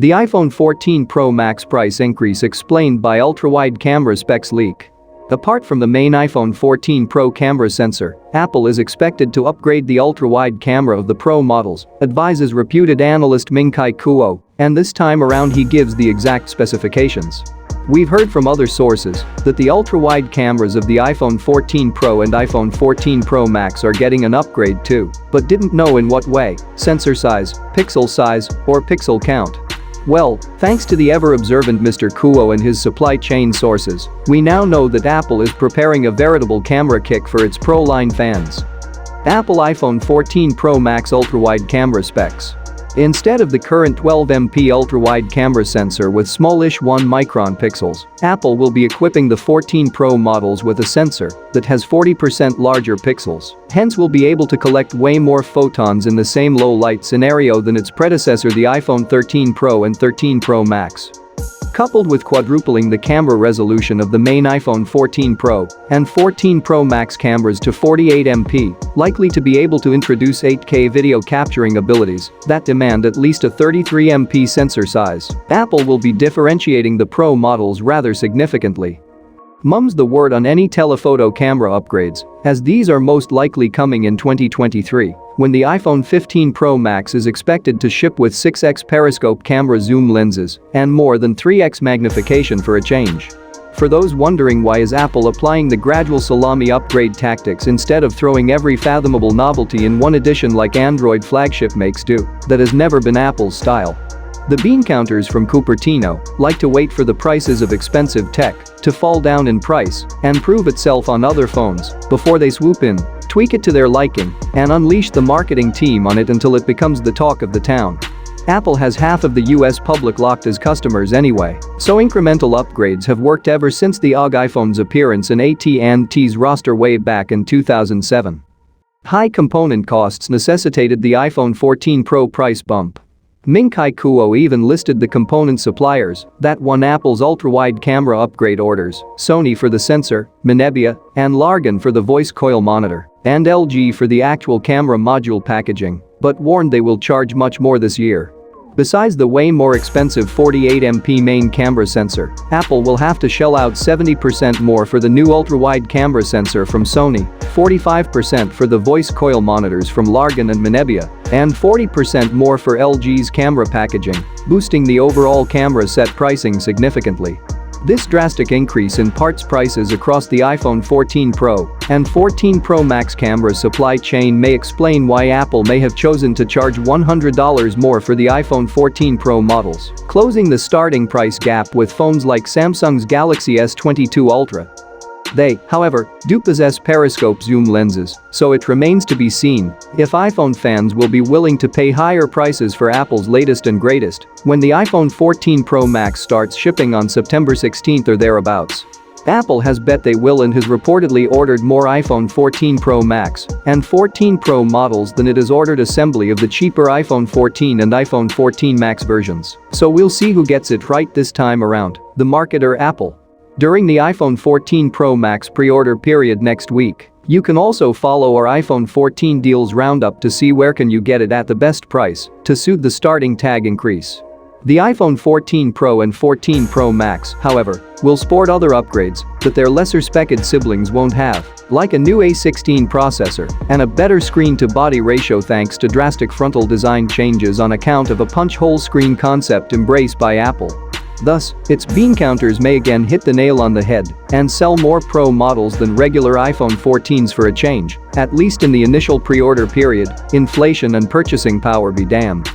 The iPhone 14 Pro Max price increase explained by ultra-wide camera specs leak. Apart from the main iPhone 14 Pro camera sensor, Apple is expected to upgrade the ultra-wide camera of the Pro models, advises reputed analyst Ming-Chi Kuo, and this time around he gives the exact specifications. We've heard from other sources that the ultra-wide cameras of the iPhone 14 Pro and iPhone 14 Pro Max are getting an upgrade too, but didn't know in what way: sensor size, or pixel count. Well, thanks to the ever-observant Mr. Kuo and his supply chain sources, we now know that Apple is preparing a veritable camera kick for its Pro line fans. Apple iPhone 14 Pro Max ultra-wide camera specs. Instead of the current 12MP ultra-wide camera sensor with smallish 1-micron pixels, Apple will be equipping the 14 Pro models with a sensor that has 40% larger pixels, hence will be able to collect way more photons in the same low-light scenario than its predecessor the iPhone 13 Pro and 13 Pro Max. Coupled with quadrupling the camera resolution of the main iPhone 14 Pro and 14 Pro Max cameras to 48MP, likely to be able to introduce 8K video capturing abilities that demand at least a 33MP sensor size, Apple will be differentiating the Pro models rather significantly. Mum's the word on any telephoto camera upgrades, as these are most likely coming in 2023, when the iPhone 15 Pro Max is expected to ship with 6x periscope camera zoom lenses and more than 3x magnification for a change. For those wondering why is Apple applying the gradual salami upgrade tactics instead of throwing every fathomable novelty in one edition like Android flagship makes do, that has never been Apple's style. The bean counters from Cupertino like to wait for the prices of expensive tech to fall down in price and prove itself on other phones before they swoop in, tweak it to their liking, and unleash the marketing team on it until it becomes the talk of the town. Apple has half of the US public locked as customers anyway, so incremental upgrades have worked ever since the OG iPhone's appearance in AT&T's roster way back in 2007. High component costs necessitated the iPhone 14 Pro price bump. Ming-Chi Kuo even listed the component suppliers that won Apple's ultra-wide camera upgrade orders: Sony for the sensor, Minebea and Largan for the voice coil monitor, and LG for the actual camera module packaging, but warned they will charge much more this year. Besides the way more expensive 48MP main camera sensor, Apple will have to shell out 70% more for the new ultra-wide camera sensor from Sony, 45% for the voice coil monitors from Largan and Minebea, and 40% more for LG's camera packaging, boosting the overall camera set pricing significantly. This drastic increase in parts prices across the iPhone 14 Pro and 14 Pro Max camera supply chain may explain why Apple may have chosen to charge $100 more for the iPhone 14 Pro models, closing the starting price gap with phones like Samsung's Galaxy S22 Ultra. They, however, do possess periscope zoom lenses, so it remains to be seen if iPhone fans will be willing to pay higher prices for Apple's latest and greatest when the iPhone 14 Pro Max starts shipping on September 16 or thereabouts. Apple has bet they will and has reportedly ordered more iPhone 14 Pro Max and 14 Pro models than it has ordered assembly of the cheaper iPhone 14 and iPhone 14 Max versions. So we'll see who gets it right this time around, the market or Apple. During the iPhone 14 Pro Max pre-order period next week, you can also follow our iPhone 14 deals roundup to see where can you get it at the best price to suit the starting tag increase. The iPhone 14 Pro and 14 Pro Max, however, will sport other upgrades that their lesser-spec'd siblings won't have, like a new A16 processor and a better screen-to-body ratio thanks to drastic frontal design changes on account of a punch-hole screen concept embraced by Apple. Thus, its bean counters may again hit the nail on the head and sell more Pro models than regular iPhone 14s for a change, at least in the initial pre-order period. Inflation and purchasing power be damned.